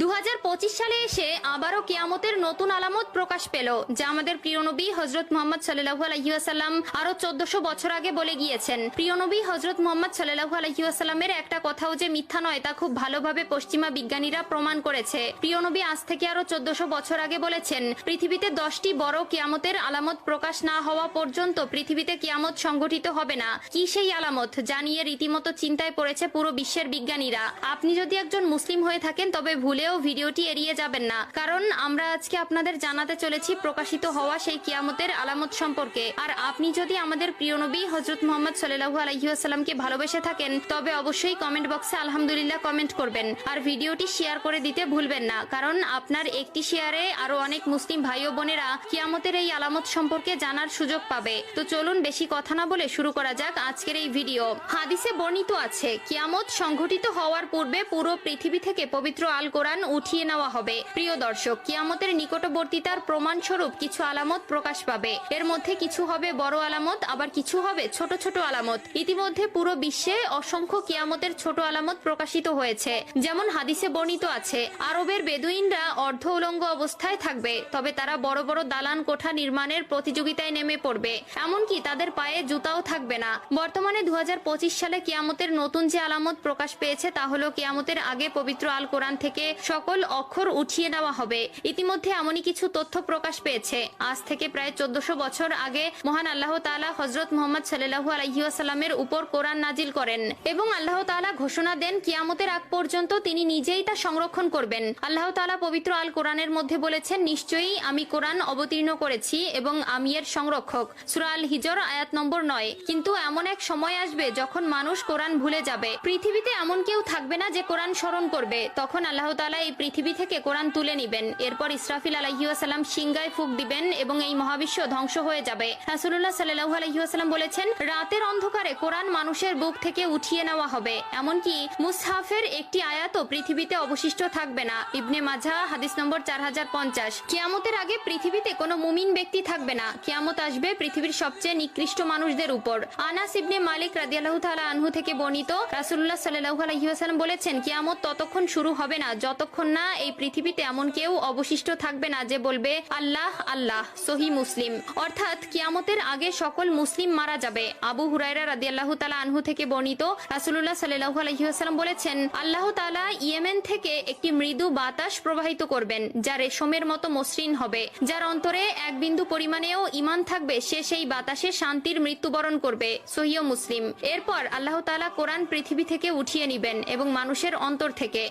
2025 সালে এসে আবারও কিয়ামতের নতুন আলামত প্রকাশ পেল, যা আমাদের প্রিয় নবী হযরত মুহাম্মদ সাল্লাল্লাহু আলাইহি ওয়াসাল্লাম আরো 1400 বছর আগে বলে গিয়েছেন। প্রিয় নবী হযরত মুহাম্মদ সাল্লাল্লাহু আলাইহি ওয়াসাল্লামের একটা কথাও যে মিথ্যা নয় তা খুব ভালোভাবে পশ্চিমা বিজ্ঞানীরা প্রমাণ করেছে। প্রিয় নবী আজ থেকে আরো 1400 বছর আগে বলেছেন, পৃথিবীতে 10টি বড় কিয়ামতের আলামত প্রকাশ না হওয়া পর্যন্ত পৃথিবীতে কিয়ামত সংঘটিত হবে না। কি সেই আলামত জানিয়ে রীতিমতো চিন্তায় পড়েছে পুরো বিশ্বের বিজ্ঞানীরা। আপনি যদি একজন মুসলিম হয়ে থাকেন তবে ভুলেও ভিডিওটি এড়িয়ে যাবেন না, কারণ আমরা আজকে আপনাদের জানাতে চলেছি প্রকাশিত হওয়া সেই কিয়ামতের আলামত সম্পর্কে। আর আপনি যদি আমাদের প্রিয় নবী হযরত মুহাম্মদ সাল্লাল্লাহু আলাইহি ওয়াসাল্লামকে ভালোবেসে থাকেন তবে অবশ্যই কমেন্ট বক্সে আলহামদুলিল্লাহ কমেন্ট করবেন আর ভিডিওটি শেয়ার করে দিতে ভুলবেন না, কারণ আপনার একটি শেয়ারে আরো অনেক মুসলিম ভাই ও বোনেরা কিয়ামতের এই আলামত সম্পর্কে জানার সুযোগ পাবে। তো চলুন বেশি কথা না বলে শুরু করা যাক আজকের এই ভিডিও। হাদিসে বর্ণিত আছে, কিয়ামত সংঘটিত হওয়ার পূর্বে পুরো পৃথিবী থেকে পবিত্র আল কোরআন উঠিয়ে নেওয়া হবে। প্রিয় দর্শক, কিয়ামতের নিকটবর্তীতার প্রমাণস্বরূপ কিছু আলামত প্রকাশ পাবে। এর মধ্যে কিছু হবে বড় আলামত, আবার কিছু হবে ছোট ছোট আলামত। ইতিমধ্যে পুরো বিশ্বে অসংখ্য কিয়ামতের ছোট আলামত প্রকাশিত হয়েছে। যেমন হাদিসে বর্ণিত আছে, আরবের বেদুইনরা অর্ধ উলঙ্গ অবস্থায় থাকবে, তবে তারা বড় বড় দালান কোঠা নির্মাণের প্রতিযোগিতায় নেমে পড়বে, এমনকি তাদের পায়ে জুতাও থাকবে না। বর্তমানে 2025 সালে কিয়ামতের নতুন যে আলামত প্রকাশ পেয়েছে তা হলো কিয়ামতের আগে পবিত্র আল কোরআন থেকে সকল অক্ষর উঠিয়ে নেওয়া হবে। ইতিমধ্যে এমনই কিছু তথ্য প্রকাশ পেয়েছে। আজ থেকে প্রায় 1400 বছর আগে মহান আল্লাহ তাআলা হযরত মুহাম্মদ সাল্লাল্লাহু আলাইহি ওয়াসাল্লামের উপর কোরআন নাজিল করেন এবং আল্লাহ তাআলা ঘোষণা দেন কিয়ামতের আগ পর্যন্ত তিনি নিজেই তা সংরক্ষণ করবেন। আল্লাহ তাআলা পবিত্র আল কোরআনের মধ্যে বলেছেন, নিশ্চয়ই আমি কোরআন অবতীর্ণ করেছি এবং আমি এর সংরক্ষক। সূরা আল হিজর আয়াত নম্বর 9। কিন্তু এমন এক সময় আসবে যখন মানুষ কোরআন ভুলে যাবে। পৃথিবীতে এমন কেউ থাকবে না যে কোরআন স্মরণ করবে। তখন আল্লাহ তাআলা এই পৃথিবী থেকে কোরআন তুলে নিবেন। এরপর ইসরাফিল আলাইহিস সালাম সিংগায় ফুঁক দিবেন এবং এই মহাবিশ্ব ধ্বংস হয়ে যাবে। রাসূলুল্লাহ সাল্লাল্লাহু আলাইহি ওয়াসাল্লাম বলেছেন, রাতের অন্ধকারে কোরআন মানুষের বুক থেকে উঠিয়ে নেওয়া হবে, এমনকি মুসহাফের একটি আয়াতও পৃথিবীতে অবশিষ্ট থাকবে না। ইবনে মাজাহ হাদিস নম্বর 4050। কিয়ামতের আগে পৃথিবীতে কোনো মুমিন ব্যক্তি থাকবে না। কিয়ামত আসবে পৃথিবীর সবচেয়ে নিকৃষ্ট মানুষদের উপর। আনাস ইবনে মালিক রাদিয়াল্লাহু তাআলা আনহু থেকে বর্ণিত, রাসূলুল্লাহ সাল্লাল্লাহু আলাইহি ওয়াসাল্লাম বলেছেন, কিয়ামত ততক্ষণ শুরু হবে না যতক্ষণ না এই পৃথিবীতে এমন কেউ অবশিষ্ট থাকবে না যে বলবে আল্লাহ আল্লাহ। সহিহ মুসলিম। অর্থাৎ কিয়ামতের আগে সকল মুসলিম মারা যাবে। আবু হুরায়রা রাদিয়াল্লাহু তাআলা আনহু থেকে বর্ণিত, রাসূলুল্লাহ সাল্লাল্লাহু আলাইহি ওয়াসাল্লাম বলেছেন, আল্লাহ তাআলা ইয়েমেন থেকে একটি মৃদু বাতাস প্রবাহিত করবেন যা রেশমের মতো মসৃণ হবে। যার অন্তরে এক বিন্দু পরিমাণেও ঈমান থাকবে সে সেই বাতাসে শান্তির মৃত্যুবরণ করবে। সহিহ মুসলিম। এরপর আল্লাহ তাআলা কোরআন পৃথিবী থেকে উঠিয়ে নিবেন এবং মানুষের অন্তর থেকে